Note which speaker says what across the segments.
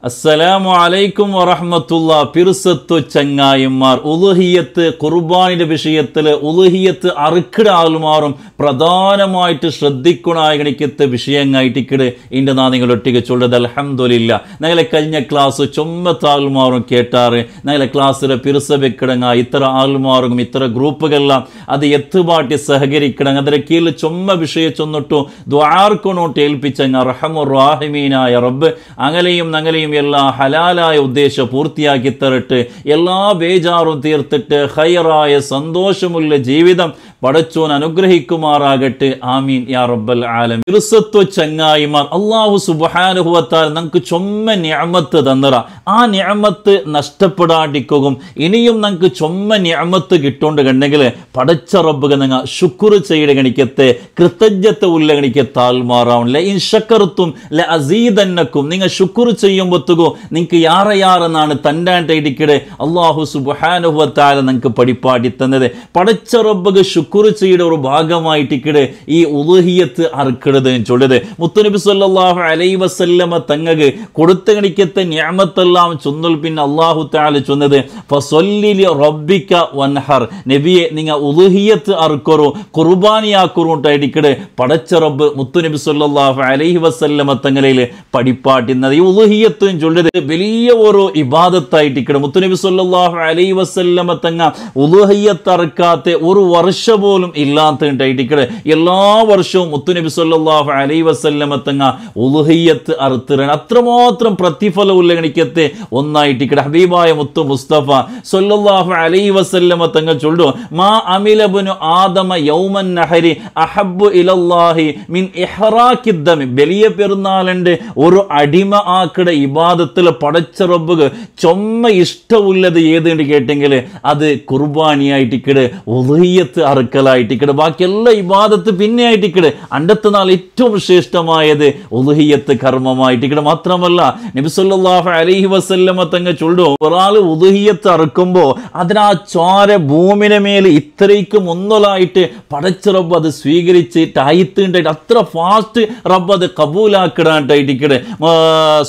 Speaker 1: അസ്സലാമു അലൈക്കും വറഹ്മത്തുള്ളാഹി. പിർസത്തു ചങ്ങായിമാർ, ഉളുഹിയത്ത് ഖുർബാനിന്റെ വിഷയത്തിൽ ഉളുഹിയത്ത് അറുക്കിട ആൾമാറും പ്രധാനമായിട്ട് ശ്രദ്ധിക്കണായിക്കത്തെ വിഷയങ്ങായിട്ടിക്കട് ഇൻ്റെ നാ നിങ്ങൾ ഒട്ടിക്ക് ചൊല്ലത് അൽഹംദുലില്ലാ. ഞങ്ങളെ കഴിഞ്ഞ ക്ലാസ് ചൊമ്മത്താൾമാറും കേട്ടാറ്. ഞങ്ങളെ ക്ലാസ്സിലെ പിർസ വെക്കിടങ്ങ ഇത്ര ആൾമാറും ഇത്ര ഗ്രൂപ്പുകളെല്ലാം അത് എത്തുപാട്ടി സഹകരിക്കണം. അതിൻ്റെ കീഴിൽ ചൊമ്മ വിഷയം ചൊന്നിട്ടു ദ്വാർക്കൊണോട്ട് ഏൽപ്പിച്ചങ്ങ റഹമുർ റാഹിമീനായ റബ്ബ് അങ്ങനെയും ഞങ്ങളെയും എല്ലാ ഹലാലായ ഉദ്ദേശം പൂർത്തിയാക്കി തരട്ടെ. എല്ലാ ബേജാറും തീർത്തിട്ട് ഖൈറായ സന്തോഷമുള്ള ജീവിതം പടച്ചോൻ അനുഗ്രഹിക്കുമാറാകട്ടെ. ആമീൻ യാ റബ്ബൽ ആലമീൻ. പിർസത്തു ചങ്ങായിമാർ, അല്ലാഹു സുബ്ഹാനഹു വ തആല നമുക്ക് ചൊമ്മ നിഅമത്ത് തന്നറ. ആ നിഅമത്ത് നഷ്ടപ്പെടാണ്ടിക്കും ഇനിയും നമുക്ക് ചൊമ്മ നിഅമത്ത് കിട്ടോണ്ട് കണ്ടെങ്കിൽ പടച്ച റബ്ബ് നിങ്ങൾ ശുക്ർ ചെയ്യണ ഗണിക്കത്തെ കൃതജ്ഞത ഉള്ള ഗണിക്കെ താൽമാറാവണില്ല. ഇൻ ശക്കർത്തും ല അസീദന്നക്കും, നിങ്ങൾ ശുക്ർ ചെയ്യുമ്പോഴത്തേക്കോ നിങ്ങൾക്ക് യാറെന്നാണ് തന്നായിട്ടിക്കടെ അല്ലാഹു സുബ്ഹാനഹു വ തആല നിങ്ങൾക്ക് പഠിപ്പാടി തന്നത്. പടച്ച റബ്ബ് ശുക്ർ ചെയ്യുടെ ഒരു ഭാഗമായിട്ടിക്കടെ ഈ ഉളുഹിയത്ത് അറുക്കണത് ചൊല്ലത്. മുത്തുനബി സല്ലല്ലാഹു അലൈഹി വസല്ലമ തങ്ങൾക്ക് കൊടുത്ത ഗണിക്കത്തെ നിഅമത്തെല്ലാം ചൊന്നൽ പിന്നെ അല്ലാഹു തആല ചൊന്നത് ഫസല്ലി ലി റബ്ബിക വൻഹർ, നബിയെ നിങ്ങൾ ഉളുഹിയത്ത് അറുക്കറോ ഖുർബാനിയാക്കുറോട്ടായിട്ടിക്കടെ പടച്ച റബ്ബ് മുത്തുനബി സല്ലല്ലാഹു അലൈഹി വസല്ലമ തങ്ങളിൽ പഠിപ്പാട്ടുന്നത്. ഈ ഉളുഹിയത്തും ചൊല്ലത് വലിയ ഒരു ഇബാദത്തായിട്ടിക്കടെ മുത്തുനബി സല്ലല്ലാഹു അലൈഹി വസല്ലമ തങ്ങ ഉളുഹിയത്ത് അറുക്കാത്ത ഒരു വർഷം പോലും ഇല്ലാത്തതായിട്ടിക്കടെ എല്ലാ വർഷവും മുത്തുനബി സല്ലല്ലാഹു അലൈഹി വസല്ലമ തങ്ങ ഉളുഹിയത്ത് അറുത്തിറൻ അത്രമാത്രം പ്രതിഫലമുള്ള ഗണിക്കത്തെ ഒന്നായിട്ടിക്കടെ. ഹബീബായ മുത്തു മുസ്തഫ സല്ലല്ലാഹു അലൈഹി വസല്ലമ തങ്ങൾ ചൊല്ലു മാ അമില ഇബ്നു ആദമ യൗമൻ നഹരി അഹബ്ബു ഇലല്ലാഹി മിൻ ഇഹ്റാഖിദ് ദം. വലിയ പെരുന്നാളിന്റെ ഒരു അടിമ ആക്കടെ ഇബാദത്തിൽ പടച്ച റബ്ബ് ചൊമ്മ ഇഷ്ടമുള്ളത് ഏതെന്ന് കേട്ടെങ്കിൽ അത് കുർബാനിയായിട്ടിക്കടെ ഉളുഹിയത്ത് അറുക്കലായിട്ടിക്കടെ. ബാക്കി എല്ലാ ഇബാദത്ത് പിന്നെ ആയിട്ടിക്കടെ. അണ്ടത്തെ നാൾ ഏറ്റവും ശ്രേഷ്ഠമായത് ഉളുഹിയത്ത് കർമ്മമായിട്ടിക്കടെ. മാത്രമല്ല നബി സല്ലല്ലാഹു അലൈഹി വസല്ലമ തങ്ങൾ ചൊല്ലു ഒരാൾ ഉളുഹിയത്ത് അറുക്കുമ്പോ അതിനാ ചോര ഭൂമിനെ മേലെ ഇത്രയ്ക്ക് മുന്നലായിട്ട് പടച്ച റബ്ബ് അത് സ്വീകരിച്ചിട്ട് ആയിത്തുണ്ടായിട്ട് അത്ര ഫാസ്റ്റ് റബ്ബ് അത് കബൂലാക്കിടാണ്ടായിട്ടിക്കടെ.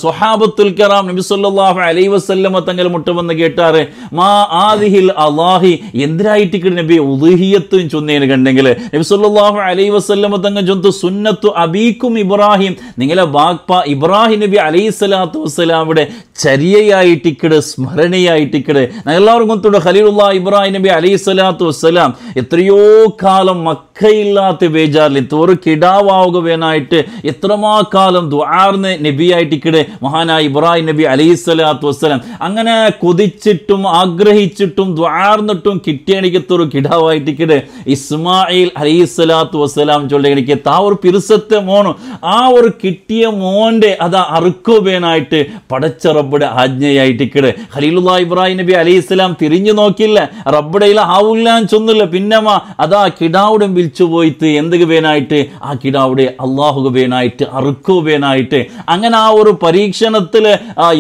Speaker 1: സ്വഹാബത്തുൽ കറാം നബി സല്ലല്ലാഹു അലൈഹി വസല്ലമ തങ്ങൾ മുട്ടുവന്ന് കേട്ടാറ് മാ ആദിഹിൽ അല്ലാഹി എന്തിനായിട്ടിക്കടെ നബി ഉളുഹിയത്തും ചൊന്നേന് കണ്ടെങ്കിൽ നബി സല്ലല്ലാഹു അലൈഹി വസല്ലമ തങ്ങൾ ചൊന്നു സുന്നത്തു അബീക്കും ഇബ്രാഹിം, നിങ്ങളെ ബാപ്പ ഇബ്രാഹിം നബി അലൈഹി സ്വലാത്തു വസ്സലാമിയുടെ ചര്യയായിട്ടിക്കടെ സ്മരണയായിട്ടിക്കടെ. എല്ലാവർക്കും തൊട്ട് ഖലീലുല്ലാഹ് ഇബ്രാഹിം നബി അലൈഹി സ്വലാത്തു വസ്സലാം എത്രയോ കാലം മക്കയില്ലാത്ത ബേജാറിൽ ഒരു കിടാവാവുക വേനായിട്ട് എത്രമാ കാലം ദുആർന്ന് നബിയായിട്ടിക്കടെ മഹാനായ ഇബ്രാഹിം നബി അലൈഹി സ്വലാത്തു വസ്സലാം അങ്ങനെ കൊതിച്ചിട്ടും ആഗ്രഹിച്ചിട്ടും ദുആർന്നിട്ടും കിട്ടിയണിക്കത്തൊരു കിടാവായിട്ടിക്കടെ ഇസ്മായിൽ അലൈഹി സ്വലാത്തു വസ്സലാം ചൊല്ലിക്ക് താ ഒരു പിർസത്തെ മോണു ആ ഒരു കിട്ടിയ മോന്റെ അതാ അറുക്കുവേനായിട്ട് പടച്ച റബ്ബുടെ ആജ്ഞയായിട്ടിക്കടെ. ഖലീലുല്ലാഹ് ഇബ്രാഹിം നബി അലൈഹി സ്വലാം തിരിഞ്ഞു നോക്കില്ല, റബ്ബുടെയില ആവൂല്ലാൻ ചൊന്നില്ല. പിന്നമ്മ അതാ കിടാവിടെ വിളിച്ചു പോയിട്ട് എന്തൊക്കെ വേനായിട്ട് ആ കിടാവിടെ അള്ളാഹുക വേനായിട്ട് അറുക്കുവേനായിട്ട് അങ്ങനെ ആ ഒരു പരീക്ഷണത്തില്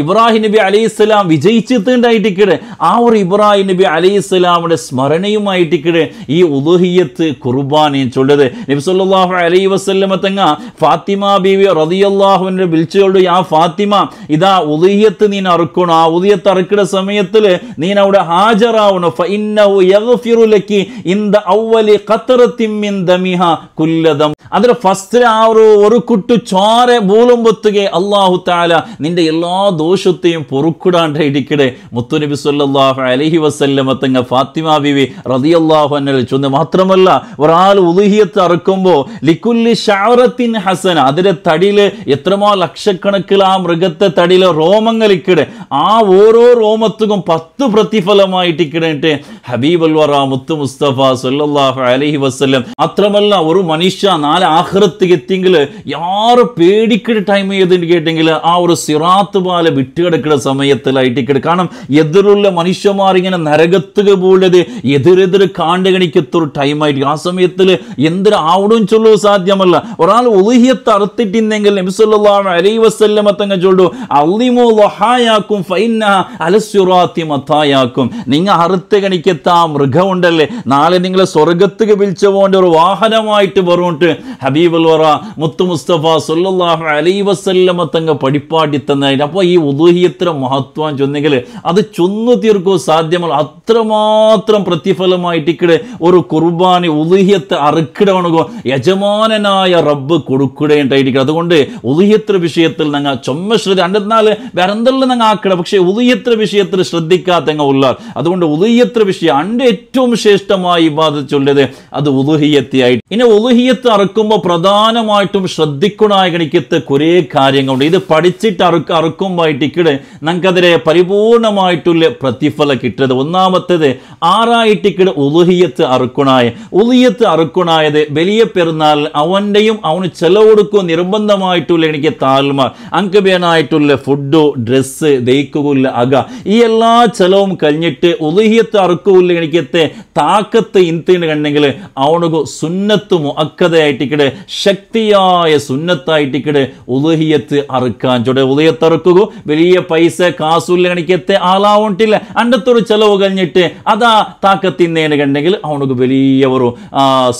Speaker 1: ഇബ്രാഹിം നബി അലൈഹി സ്വലാം വിജയിച്ചിട്ടുണ്ടായിട്ടിക്കടെ. ആ ഒരു ഇബ്രാഹിം നബി അലൈഹി സ്വലാമിന്റെ സ്മരണയുമായിട്ടിക്കടെ ഈ ഉളുഹിയത്ത് ഖുർബാനി ചൊല്ലത്. നബി സല്ലല്ലാഹു അലൈഹി വസല്ലമ തങ്ങ ഫാത്തിമ ബീവി റളിയല്ലാഹു അൻഹ വിളിച്ചുകൊണ്ട് യാ ഫാത്തിമ ഇതാ ഉളുഹിയത്ത് നീ അറുക്കണം. ആ ഉളുഹിയത്ത് അറുക്കുന്ന സമയത്തില് നീ അവിടെ ഹാജരാവണം. ഫഇന്നഹു യഗ്ഫിറു ലക്കി ഇൻദ അവ്വലി ഖത്റത്തിൻ മിൻ ദമിഹാ കുല്ലദം. അതിൽ ഫസ്റ്റ് ആ ഒരു കുട്ടു ചോര മൂലമ്പൊത്തുകെ അല്ലാഹു തആല നിന്റെ എല്ലാ ദോഷത്തെയും പൊറുക്കിടാണ്ടിരിക്കടെ. മുത്തുനബി സല്ലല്ലാഹു അലൈഹി വസല്ലമ തങ്ങ ഫാത്തിമ ബീവി റളിയല്ലാഹു അൻഹ ചൊന്ന്. മാത്രമല്ല ഒരാൾ ഉളുഹിയത്ത് അറുക്കുമ്പോ ലിക്കുല്ലി ശഅറത്തിൻ ഹസന, അതിന്റെ തടിയില് എത്രമാ ലക്ഷക്കണക്കിൽ ആ മൃഗത്തെ തടിയിലെ രോമങ്ങളിക്കടെ. ആ ഓരോ രോമത്തുക്കും 10 പ്രതിഫലമായിട്ടിക്കടേട്ട് ഹബീബുൽ വറ മുത്തു മുസ്തഫ സല്ലല്ലാഹു അലൈഹി വസല്ലം. മാത്രമല്ല ഒരു മനുഷ്യ നാളെ ആഖിറത്തിക്ക് എത്തിയെങ്കിൽ യാറ് പേടിക്കുന്ന ടൈം ഏതെന്ന് കേട്ടെങ്കിൽ ആ ഒരു സിറാത്ത് പാല വിട്ടുകിടക്കുന്ന സമയത്തിലായിട്ടിക്കടെ. കാരണം എതിരുള്ള മനുഷ്യന്മാർ ഇങ്ങനെ നരകത്തുക പോലത് എതിരെതിരെ കാണ്ടുകണിക്കത്തൊരു ടൈമായിട്ട് ആ സമയത്തിൽ എന്തൊരു ആവടും ചൊല്ലു സാധ്യമല്ല. ഒരാൾ ഉളുഹിയത്ത് അറുത്തിട്ടിന്നെങ്കിൽ നബി സല്ലല്ലാഹു അലൈഹി വസല്ലമ തങ്ങൾ ചൊല്ലു അള്ളിമു ലഹായാക്കും ഫഇന്നഹ അലസ്സുറാത്തി മതായാക്കും. നിങ്ങൾ അറുത്ത് കണിക്കത്ത ആ മൃഗമുണ്ടല്ലേ നാളെ നിങ്ങളെ സ്വർഗത്തുക വിളിച്ചവോ അവൻ്റെ ഒരു വാഹനമായിട്ട് പറഞ്ഞിട്ട് ഹബീബുൽ വറ മുത്തു മുസ്തഫ സല്ലല്ലാഹു അലൈഹി വസല്ലമ തങ്ങൾ പഠിപ്പാട്ടി തന്നതിന്. അപ്പോൾ ഈ ഉദൂഹിയത്തിൻ്റെ മഹത്വം ചൊന്നെങ്കിൽ അത് ചൊന്നു തീർക്കൂ സാധ്യമല്ല. അത്രമാത്രം പ്രതിഫലമായിട്ട് ഒരു കുർബാനി ഉദൂഹിയത്ത് അറുക്കിടവണകോ യജമാനനായ റബ്ബ് കൊടുക്കുകയുണ്ടായിരിക്കും. അതുകൊണ്ട് ഉദൂഹിയത്തിൻ്റെ വിഷയത്തിൽ ഞങ്ങൾ ചൊമ്മ ശ്രദ്ധ അണ്ടെന്നാല് വേറെ എന്തെല്ലാം ഞങ്ങൾ ആക്കണം. പക്ഷേ ഉദൂഹിയത്തിൻ്റെ വിഷയത്തിൽ ശ്രദ്ധിക്കാത്തങ്ങ ഉള്ളാർ. അതുകൊണ്ട് ഉദൂഹിയത്തിൻ്റെ വിഷയം അൻ്റെ ഏറ്റവും ശ്രേഷ്ഠമായി ഇബാദത്ത് ചൊല്ലിയത് അത് ഉദൂഹിയത്തായിട്ട്. ഇനി ഉദൂഹിയത്ത് അറുക്കുമ്പോൾ പ്രധാനമായിട്ടും ശ്രദ്ധിക്കണായ കണിക്കത്ത് കുറേ കാര്യങ്ങളുണ്ട്. ഇത് പഠിച്ചിട്ട് അറുക്കുമ്പോയിട്ടിക്കട് ഞങ്ങൾക്കതിരെ പരിപൂർണമായിട്ടുള്ള പ്രതിഫലം കിട്ടുന്നത്. ഒന്നാമത്തേത് ആറായിട്ടിക്കട് ഉദൂഹിയത്ത് അറുക്കണായ. ഉദൂഹിയത്ത് അറുക്കണായത് വലിയ പെരുന്നാൾ അവൻ്റെയും അവന് ചെലവ് കൊടുക്കും നിർബന്ധമായിട്ടുള്ള എനിക്ക് താൽമ അങ്കബേനായിട്ടുള്ള ഫുഡ് ഡ്രസ്സ് ദയിക്കുകയില്ല അക ഈ എല്ലാ ചെലവും കഴിഞ്ഞിട്ട് ഉദൂഹിയത്ത് അറുക്കുകയില്ല എനിക്കത്തെ താക്കത്ത് ഇന്ത്യന് കണ്ടെങ്കിൽ അവനക്ക് സുന്നത്ത് മുഅക്കദയായിട്ടിക്കടെ ശക്തിയായ സുന്നത്തായിട്ടിക്കടെ ഉദൂഹിയത്ത് അറുക്കാൻ ചൊടെ. ഉദൂഹിയത്ത് അറുക്കുക വലിയ പൈസ കാസുല്ല കണിക്കത്തെ ആളാവണ്ടില്ല അണ്ടത്തൊരു ചെലവ് കഴിഞ്ഞിട്ട് അതാ താക്കത്തിന്നേന് കണ്ടെങ്കിൽ അവനക്ക് വലിയ ഒരു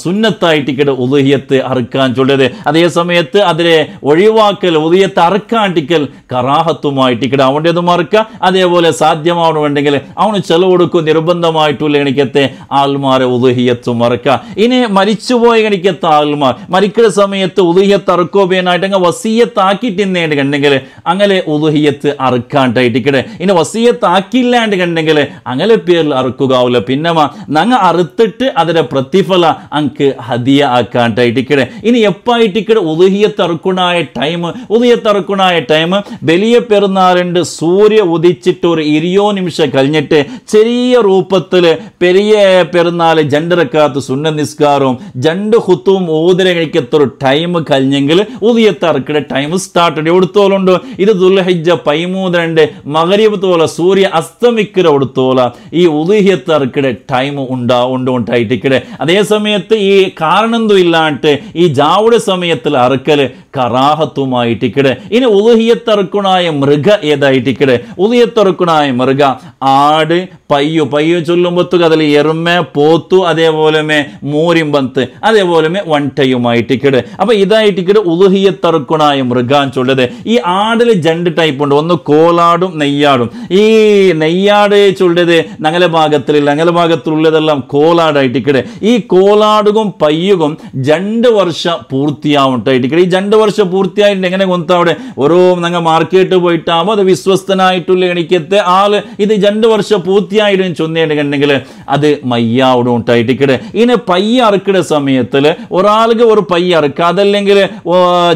Speaker 1: സുന്നത്തായിട്ടിക്കടെ ഉദൂഹിയത്ത് അറുക്കാൻ ചൊല്ലത്. അതേ സമയത്ത് അതിനെ ഒഴിവാക്കൽ ഉദൂഹിയത്ത് അറുക്കാണ്ടിക്കൽ കറാഹത്തുമായിട്ടിക്കടെ അവൻ്റെത് മറുക്കുക. അതേപോലെ സാധ്യമാവണമെങ്കിൽ അവന് ചെലവ് കൊടുക്കും നിർബന്ധമായിട്ടുള്ള എനിക്കത്തെ ആൾമാരെ ഉദൂഹിയത്ത് മറക്കുക. ഇനി മരിച്ചുപോയ എനിക്കത്തെ ആൾമാർ മരിക്കുന്ന സമയത്ത് ഉദൂഹിയത്ത് അറുക്കോബേനായിട്ട് അങ്ങ് വസീയത്താക്കിട്ടിന്നേണ്ട് കണ്ടെങ്കിൽ അങ്ങനെ ഉദൂഹിയത്ത് അറുക്കാണ്ടായിട്ടിക്കടെ. ഇനി വസീയത്ത് ആക്കില്ലാണ്ട് കണ്ടെങ്കിൽ അങ്ങനെ പേരിൽ അറുക്കുകയാവില്ല. പിന്നെ ഞങ്ങൾ അറുത്തിട്ട് അതിന്റെ പ്രതിഫല അങ്ക് ഹദിയ ആക്കാണ്ടായിട്ടിക്കടെ. ഇനി എപ്പായിട്ടിക്കടെ ഉദൂഹിയത്ത് അറുക്കണായ ടൈം ഉദൂഹിയത്ത് അറുക്കണായ ടൈം വലിയ പെരുന്നാളുണ്ട്. സൂര്യ ഉദിച്ചിട്ട് ഒരു 20 നിമിഷം കഴിഞ്ഞിട്ട് ചെറിയ രൂപത്തിൽ പെരിയ പെരുന്നാൾ ജണ്ടറക്കാത്ത സുന്ന നിസ്കാരവും ജണ്ട് ഹുത്തും ഓതിര കഴിക്കത്തൊരു ടൈം കഴിഞ്ഞെങ്കിൽ ഉദൂഹിയത്ത് അറുക്കടെ ടൈം സ്റ്റാർട്ട് എവിടുത്തോലുണ്ടോ. ഇത് ദുൽഹിജ്ജ 13 മഗ്രിബ് തോല സൂര്യ അസ്തമിക്കര എടുത്തോല ഈ ഉദൂഹിയത്ത് അറുക്കടെ ടൈം ഉണ്ടായിട്ടിക്കടെ. അതേ സമയത്ത് ഈ കാരണന്തും ഇല്ലാണ്ട് ഈ ജാവുടെ സമയത്തിൽ അറുക്കല് കറാഹത്തുമായിട്ടിക്കടെ. ഇനി ഉദൂഹിയത്ത് അറുക്കണായ മൃഗ ഏതായിട്ടിക്കടെ. ഉദൂഹിയത്ത് അറുക്കണായ മൃഗ ആട് പയ്യു ചൊല്ലുമ്പത്തുക അതിൽ എറുമ പോത്തു അതേപോലെ മൂരിമ്പന്ത് അതേപോലെ വണ്ടയുമായിട്ടിക്കടെ. അപ്പൊ ഇതായിട്ടിക്കടെ ഉദൂഹിയത്ത് അറുക്കണായ മൃഗാൻ ചൊല്ലത്. ഈ ആടിൽ 2 ടൈപ്പ് ഉണ്ട്. ഒന്ന് കോലാടും നെയ്യാടും. ഈ നെയ്യാട് ചൊല്ലത് ഞങ്ങളുടെ ഭാഗത്തിലുള്ളതെല്ലാം കോലാടായിട്ടിക്കടെ. ഈ കോലാടുകും പയ്യുകും 2 വർഷം പൂർത്തിയാവട്ടായിട്ടിക്കടെ. ഈ 2 വർഷം പൂർത്തിയായിട്ട് എങ്ങനെ കൊന്ത അവിടെ ഓരോ ഞങ്ങൾ മാർക്കറ്റ് പോയിട്ടാകുമ്പോൾ അത് വിശ്വസ്തനായിട്ടുള്ള എനിക്കത്തെ ആള് ഇത് 2 വർഷം പൂർത്തിയായിട്ടും ചൊന്നേണ്ടെങ്കിൽ അത് മയ്യാവിടെ ഉണ്ടായിട്ടിക്കടെ. ഇനി പയ്യ അറുക്കിടെ സമയത്തിൽ ഒരാൾക്ക് ഒരു പയ്യ അറുക്കുക അതല്ലെങ്കിൽ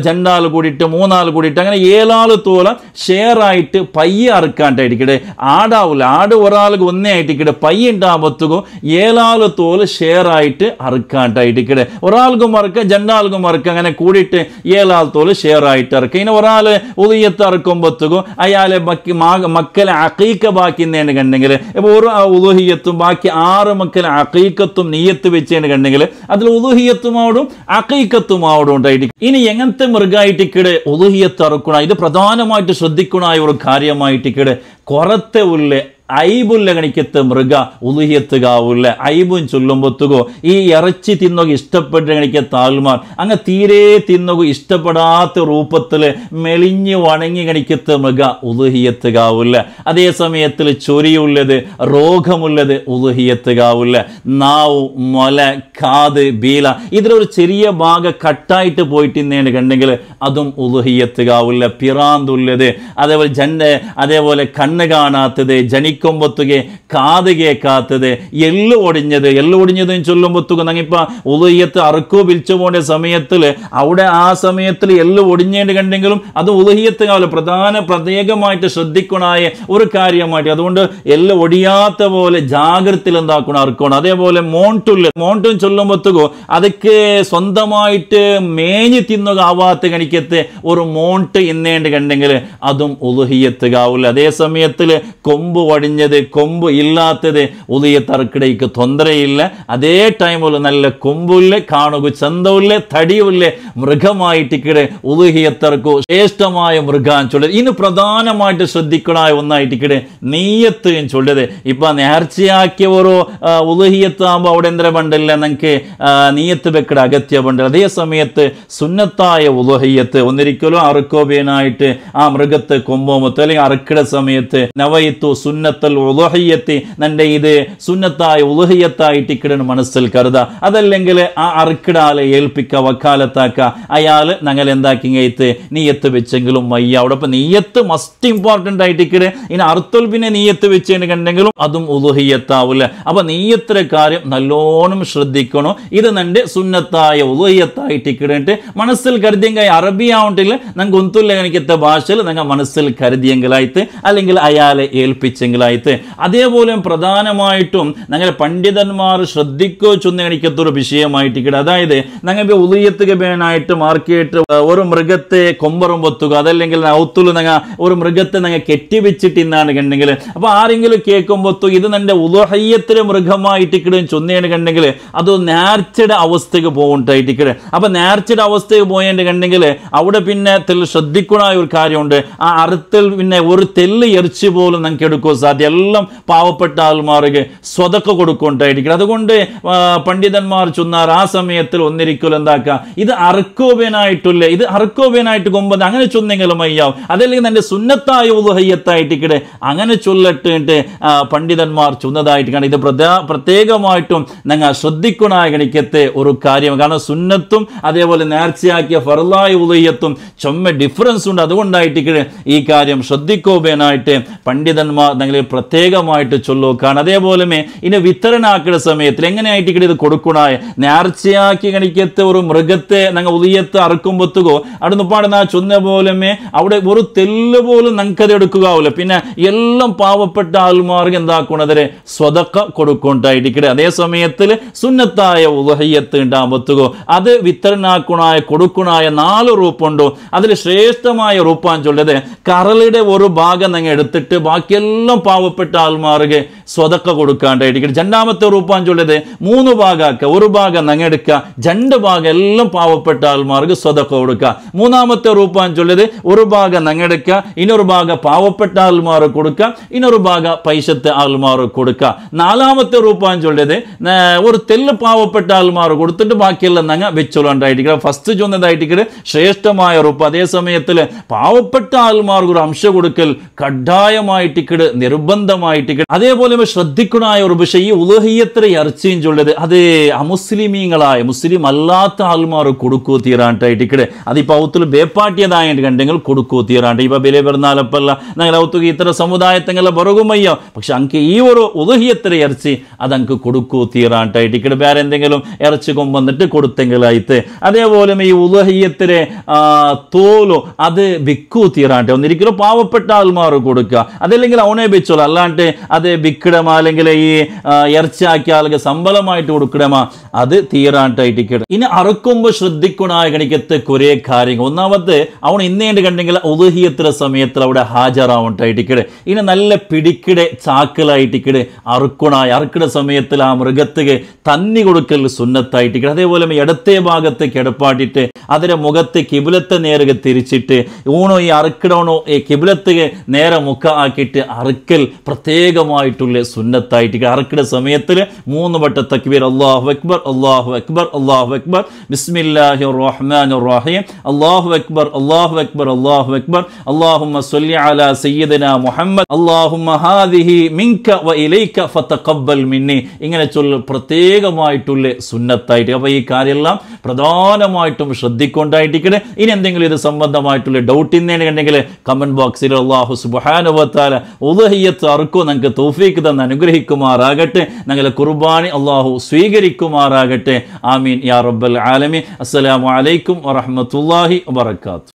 Speaker 1: 2 ആൾ കൂടിയിട്ട് 3 ആൾ കൂടിയിട്ട് അങ്ങനെ 7 ആൾ തോല ഷെയർ ആയിട്ട് പയ്യ അറുക്കാണ്ടായിട്ടിക്കടെ. ആടാവില്ല ആട് ഒരാൾക്ക് ഒന്നേ ആയിട്ടിക്കടെ. പയ്യ ഉണ്ടാകുമ്പോഴത്തേക്കും 7 ആൾ തോല ഷെയർ ആയിട്ട് അറുക്കാണ്ടായിട്ടിക്കടെ. ഒരാൾക്കും മറക്കുക 2 ആൾക്കും മറക്കുക അങ്ങനെ കൂടിയിട്ട് 7 ആൾ തോല് ഷെയർ ആയിട്ട് ഇറക്കുക. ഇനി ഒരാൾ ഉദൂഹിയത്ത് അറുക്കുമ്പോഴത്തേക്കും അയാളെ മക്കളെ അഖീഖ ബാക്കിന്നേന്ന് കണ്ടെങ്കിൽ ഇപ്പോൾ ഒരു ഉദൂഹിയത്തും ബാക്കി 6 മക്കളെ അഖീഖത്തും നിയ്യത്ത് വെച്ചേന്ന് കണ്ടെങ്കിൽ അതിൽ ഉദൂഹിയത്തുമാവടും അഖീഖത്തുമാവടും ഉണ്ടായിട്ട്. ഇനി എങ്ങനത്തെ മൃഗമായിട്ടിക്കടെ ഉദൂഹിയത്ത് അറുക്കണ ഇത് പ്രധാനമായിട്ട് ശ്രദ്ധിക്കണായ ഒരു കാര്യമായിട്ടിക്കടെ. കുറത്തെ ഉള്ള ഐബുല്ല കണിക്കത്ത് മൃഗ ഉദൂഹിയത്തുകാവില്ല. ഐബും ചൊല്ലുമ്പോത്തുകോ ഈ ഇറച്ചി തിന്നുക ഇഷ്ടപ്പെട്ട കണിക്കത്ത് ആൾമാർ അങ്ങ് തീരെ തിന്നുക ഇഷ്ടപ്പെടാത്ത രൂപത്തിൽ മെലിഞ്ഞ് വണങ്ങി കണിക്കത്ത് മൃഗ ഉദൂഹിയത്തുകാവില്ല. അതേ സമയത്തിൽ ചൊരിയുള്ളത് രോഗമുള്ളത് ഉദൂഹിയത്തുകാവില്ല. നാവ് മൊല കാത് ബീല ഇതിലൊരു ചെറിയ ഭാഗം കട്ടായിട്ട് പോയിട്ടിന്നേന്ന് കണ്ടെങ്കിൽ അതും ഉദൂഹിയത്തുകാവില്ല. പിറാന്തുള്ളത് അതേപോലെ കണ്ണ് കാണാത്തത് ജനിക്കുമ്പോത്തുക കാത് കേൾക്കാത്തത് എള്ളു ഒടിഞ്ഞത് ചൊല്ലുമ്പോത്തുക ഞങ്ങിപ്പ ഉദൂഹിയത്ത് അറുക്കോ വിളിച്ചു പോണ്ട സമയത്തിൽ അവിടെ ആ സമയത്തിൽ എള്ളു ഒടിഞ്ഞേണ്ടി കണ്ടെങ്കിലും അത് ഉദൂഹിയത്ത് കാവില്ല. പ്രത്യേകമായിട്ട് ശ്രദ്ധിക്കണായ ഒരു കാര്യമായിട്ട് അതുകൊണ്ട് എള്ളു ഒടിയാത്ത പോലെ ജാഗ്രതയിൽ എന്താക്കണം അറുക്കണം. അതേപോലെ മോണ്ടും ചൊല്ലുമ്പോത്തുകോ അതൊക്കെ സ്വന്തമായിട്ട് മേഞ്ഞ് തിന്നുക ആവാത്ത കണിക്കത്ത് ഒരു മോണ്ട് ഇന്നേണ്ടി കണ്ടെങ്കിൽ അതും ഉദൂഹിയത്ത് കാവില്ല. അതേ സമയത്തിൽ കൊമ്പ് കഴിഞ്ഞത് കൊമ്പ് ഇല്ലാത്തത് ഉളിയത്ത് അറുക്കടയ്ക്ക് തൊന്തരയില്ല. അതേ ടൈമിൽ നല്ല കൊമ്പുള്ള കാണുക ചന്തവുള്ള തടിയുള്ള മൃഗമായിട്ടിക്കടെ ഉളുഹിയത്തർക്കു ശ്രേഷ്ഠമായ മൃഗം ചൊല്ലത്. ഇന്ന് പ്രധാനമായിട്ട് ശ്രദ്ധിക്കണായ ഒന്നായിട്ടിക്കടെ നീയത്ത് ചൊല്ലത്. ഇപ്പൊ നേർച്ചയാക്കിയ ഓരോ ഉളുഹിയത്താകുമ്പോൾ അവിടെ എന്താ പണ്ടില്ല നമുക്ക് നീയത്ത് വെക്കട അഗത്യ പണ്ടില്ല. അതേ സമയത്ത് സുന്നത്തായ ഉളുഹിയത്ത് ഒന്നിരിക്കലും അറുക്കോബേനായിട്ട് ആ മൃഗത്തെ കൊമ്പോമത്ത് അല്ലെങ്കിൽ അറുക്കട സമയത്ത് നവയിത്തു സുന്നത്തൽ ഉളുഹിയത്തി നന്റെ ഇത് സുന്നത്തായ ഉളുഹിയത്തായിട്ട് ഇക്കടന് മനസ്സിൽ കരുത. അതല്ലെങ്കിൽ ആ അറുക്കിടാലെ ഏൽപ്പിക്ക വക്കാലത്താക്ക അയാള് ഞങ്ങൾ എന്താക്കി നീയത്ത് വെച്ചെങ്കിലും മയ്യ അവിടെ നീയത്ത് മസ്റ്റ് ഇമ്പോർട്ടന്റ് ആയിട്ട് ഇക്കടെ. ഇനി അറുത്തൽ പിന്നെ നീയത്ത് വെച്ചിട്ടുണ്ടെങ്കിലും അതും ഉളുഹിയത്താവില്ല. അപ്പൊ നീയത്തിന്റെ കാര്യം നല്ലോണം ശ്രദ്ധിക്കണം. ഇത് നന്റെ സുന്നത്തായ ഉളുഹിയത്തായിട്ട് ഇക്കിടന്നിട്ട് മനസ്സിൽ കരുതിയെങ്കിൽ അറബി ആവണ്ടില്ല ഞങ്ങൾക്ക് ഒന്നുമില്ല എനിക്കത്തെ ഭാഷയിൽ ഞങ്ങൾ മനസ്സിൽ കരുതിയെങ്കിലായിട്ട് അല്ലെങ്കിൽ അയാളെ ഏൽപ്പിച്ചെങ്കിലായിട്ട്. അതേപോലെ പ്രധാനമായിട്ടും ഞങ്ങൾ പണ്ഡിതന്മാർ ശ്രദ്ധിക്കോ ചൊന്ന് എനിക്കത്തൊരു വിഷയമായിട്ട് ഇക്കടെ. അതായത് ഞങ്ങൾ ഉളിയത്തുക വേനായിട്ട് മാർക്കറ്റ് ഒരു മൃഗത്തെ കൊമ്പറും പൊത്തുക അതല്ലെങ്കിൽ ഔത്തുല് ഞങ്ങൾ ഒരു മൃഗത്തെ ഞങ്ങൾ കെട്ടിവെച്ചിട്ട് ഇന്നാണ് കണ്ടെങ്കിൽ അപ്പൊ ആരെങ്കിലും കേൾക്കുമ്പൊത്തു ഇത് നിന്റെ ഉളുഹിയത്തിലെ മൃഗമായിട്ട് ഇക്കടെ ചൊന്നേണ് കണ്ടെങ്കിൽ അത് നേർച്ചയുടെ അവസ്ഥക്ക് പോകുണ്ടായിട്ടിക്കടെ. അപ്പൊ നേർച്ചയുടെ അവസ്ഥക്ക് പോയതിന്റെ കണ്ടെങ്കിൽ അവിടെ പിന്നെ ശ്രദ്ധിക്കണായ ഒരു കാര്യമുണ്ട്. ആ അറുത്തിൽ പിന്നെ ഒരു തെല്ല് ഇറച്ചി പോലും ഞങ്ങൾക്ക് എടുക്കുക സാധ്യം. എല്ലാം പാവപ്പെട്ട ആൾമാർക്ക് സ്വതക്ക കൊടുക്കൊണ്ടായിരിക്കും. അതുകൊണ്ട് പണ്ഡിതന്മാർ ചൊന്നാർ ആ സമയത്തിൽ ഒന്നിരിക്കലും എന്താക്കുക ഇത് അറുക്കോബേനായിട്ടില്ല ഇത് അറുക്കോബേനായിട്ട് കൊമ്പത് അങ്ങനെ ചൊന്നെങ്കിലും മയ്യാവും. അതല്ലെങ്കിൽ എന്റെ സുന്നത്തായ ഉളുഹിയത്തായിട്ടിക്കടെ അങ്ങനെ ചൊല്ലിട്ട് പണ്ഡിതന്മാർ ചൊന്നതായിട്ട് കാണാം. ഇത് പ്രത്യേകമായിട്ടും ഞങ്ങൾ ശ്രദ്ധിക്കണായ ഗണിക്കത്തെ ഒരു കാര്യം. കാരണം സുന്നത്തും അതേപോലെ നേർച്ചയാക്കിയ ഫർലായ ഉളുഹിയത്തും ചൊമ്മ ഡിഫറൻസ് ഉണ്ട്. അതുകൊണ്ടായിട്ടിക്കടെ ഈ കാര്യം ശ്രദ്ധിക്കോബേനായിട്ട് പണ്ഡിതന്മാർ ഞങ്ങൾ പ്രത്യേകമായിട്ട് ചൊല്ലോക്കാണ്. അതേപോലെ ഇനി വിതരണാക്കുന്ന സമയത്തിൽ എങ്ങനെയായിട്ടിക്കടെ ഇത് കൊടുക്കണായ നേർച്ചയാക്കി ഗണിക്കത്തെ ഒരു മൃഗത്തെ ഞങ്ങൾ ഉളിയത്ത് അറുക്കുമ്പൊത്തുകോ അവിടെ പാടുന്ന ചൊന്ന പോലുമേ അവിടെ ഒരു തെല്ല് പോലും ഞങ്ങൾക്കത് എടുക്കുകയാവില്ല. പിന്നെ എല്ലാം പാവപ്പെട്ട ആൾമാർക്ക് എന്താക്കണതിരെ സ്വതക്ക കൊടുക്കൊണ്ടായിരിക്കട്ടെ. അതേ സമയത്തിൽ സുന്നത്തായ ഉളുഹിയത്ത് ഉണ്ടാകുമ്പത്തുകോ അത് വിതരണാക്കുണായ കൊടുക്കണായ 4 റൂപ്പുണ്ടോ അതിൽ ശ്രേഷ്ഠമായ റൂപ്പാൻ ചൊല്ലത് കറളുടെ ഒരു ഭാഗം ഞങ്ങൾ എടുത്തിട്ട് ബാക്കിയെല്ലാം പാവപ്പെട്ട ആൾമാർക്ക് സ്വതക്ക കൊടുക്കാണ്ടായിരിക്കട്ടെ. രണ്ടാമത്തെ റൂപ്പാൻ ചൊല്ലത് 3 ഭാഗമാക്കുക. ഒരു ഭാഗം ഞങ്ങൾ എടുക്കുക 2 ഭാഗം എല്ലാം പാവപ്പെട്ട ആൾമാർക്ക് സ്വതക്ക കൊടുക്കുക. മൂന്നാമത്തെ റൂപ്പാൻ ചൊല്ലത് ഒരു ഭാഗം ഞങ്ങൾ എടുക്കുക ഇനൊരു ഭാഗം പാവപ്പെട്ട ആൾമാർക്ക് കൊടുക്കുക ഇനൊരു ഭാഗം പൈസത്തെ ആൾമാർക്ക് കൊടുക്കുക. നാലാമത്തെ റൂപ്പാൻ ചൊല്ലത് ഒരു തെല്ല് പാവപ്പെട്ട ആൾമാർ കൊടുത്തിട്ട് ബാക്കിയെല്ലാം ഞങ്ങൾ വെച്ചോണ്ടായിരിക്കുക. ഫസ്റ്റ് ചൊന്നതായിരിക്കട്ടെ ശ്രേഷ്ഠമായ റൂപ്പ്. അതേ സമയത്തിൽ പാവപ്പെട്ട ആൾമാർക്ക് ഒരു അംശം കൊടുക്കൽ കഡായമായിട്ടിക്കട് നിർബന്ധമായിട്ടിക്കട്. അതേപോലെ ശ്രദ്ധിക്കണായ ഒരു വിഷയം ഈ ഉളുഹിയത്തിലെ ഇറച്ചിയും ചൊല്ലത് അത് അമുസ്ലിമീങ്ങളായ മുസ്ലിം അല്ലാത്ത ആൾമാർ കൊടുക്കൂ തീരാണ്ടായിട്ടിക്കട്. അതിപ്പോ ഔത്തിൽ ബേപ്പാട്ടിയതായിട്ട് കണ്ടെങ്കിൽ കൊടുക്കൂ തീരാണ്ട്. ഇപ്പൊ ബലി പെരുന്നാലപ്പല്ല ഞങ്ങൾ ഔത്തുക ഇത്ര സമുദായത്തെങ്ങളെ ബറുകുമയ്യോ പക്ഷെ അങ്ക് ഈ ഒരു ഉളുഹിയത്തിലെ ഇറച്ചി അതങ്ക് കൊടുക്കൂ തീരാണ്ടായിട്ടിക്കട്. വേറെ എന്തെങ്കിലും ഇറച്ചി കൊമ്പന്നിട്ട് കൊടുത്തെങ്കിലായിട്ട്. അതേപോലെ ഈ ഉളുഹിയത്തിലെ തോലോ അത് വിക്കൂ തീരാണ്ട് ഒന്നിരിക്കലും പാവപ്പെട്ട ആൾമാർ കൊടുക്കുക. അതല്ലെങ്കിൽ അവനെ വെച്ചോളൂ. അല്ലാണ്ട് അത് വിക്കിടമാ അല്ലെങ്കിൽ ഈ ഇറച്ചിയാക്കിയ ആൾക്ക് ശമ്പളമായിട്ട് കൊടുക്കണമാ അത് തീരാണ്ടായിട്ടിക്കട്ടെ. ഇനി അറുക്കുമ്പോൾ ശ്രദ്ധിക്കണായ ഗണിക്കത്തെ കുറെ കാര്യങ്ങൾ. ഒന്നാമത്തെ അവൻ ഇന്നേണ്ട് കണ്ടെങ്കിൽ ഉളുഹിയത്തിലെ സമയത്തിൽ അവിടെ ഹാജരാവണ്ടായിട്ടിക്കടെ. ഇനി നല്ല പിടിക്കിടെ ചാക്കലായിട്ടിക്കടെ അറുക്കണായ അറുക്കിട സമയത്തിൽ ആ മൃഗത്തിന് തന്നി കൊടുക്കൽ സുന്നത്തായിട്ടിക്കടെ. അതേപോലെ ഇടത്തെ ഭാഗത്ത് കിടപ്പാട്ടിട്ട് അതിന്റെ മുഖത്ത് കിബിലത്തെ നേരെ തിരിച്ചിട്ട് ഊണോ ഈ അറുക്കിടണോ ഈ കിബിലത്ത് നേരെ മുഖ ആക്കിയിട്ട് അറുക്കൽ പ്രത്യേകമായിട്ടുള്ള സുന്നത്തായിട്ട്. അറുക്കിട സമയത്തിൽ 3 വട്ട തക്ബീർ അല്ലാഹു അക്ബർ അല്ലാഹു അക്ബർ അല്ലാഹു അക്ബർ ബിസ്മില്ലാഹിർ റഹ്മാനിർ റഹീം അല്ലാഹു അക്ബർ അല്ലാഹു അക്ബർ അല്ലാഹു അക്ബർ അല്ലാഹുമ്മ സ്വല്ലി അലാ സയ്യിദിനാ മുഹമ്മദ് അല്ലാഹുമ്മ ഹാദിഹി മിൻക വ ഇലൈക ഫതഖബ്ബൽ മിന്നി ഇങ്ങനെ ചൊല്ല് പ്രത്യേകമായിട്ടുള്ള സുന്നത്തായിട്ട്. അപ്പോൾ ഈ കാര്യമെല്ലാം പ്രധാനമായിട്ടും ശ്രദ്ധിക്കൊണ്ടായിട്ടിരിക്കട്ടെ. ഇനി എന്തെങ്കിലും ഇത് സംബന്ധമായിട്ടുള്ള ഡൗട്ട് ഇന്നുണ്ടെങ്കിൽ കമന്റ് ബോക്സിൽ അല്ലാഹു സുബ്ഹാനഹു വ തആല ഉളുഹിയത്ത് അറുക്കോ നിങ്ങൾക്ക് തൗഫീഖ് തന്ന് അനുഗ്രഹിക്കുമാറാകട്ടെ. ഞങ്ങളെ ഖുർബാനി അല്ലാഹു സ്വീകരിക്കുമാറാകട്ടെ. ആമീൻ യാ റബ്ബൽ ആലമീൻ. അസ്സലാമു അലൈക്കും വറഹ്മത്തുള്ളാഹി വബറകാതുഹു.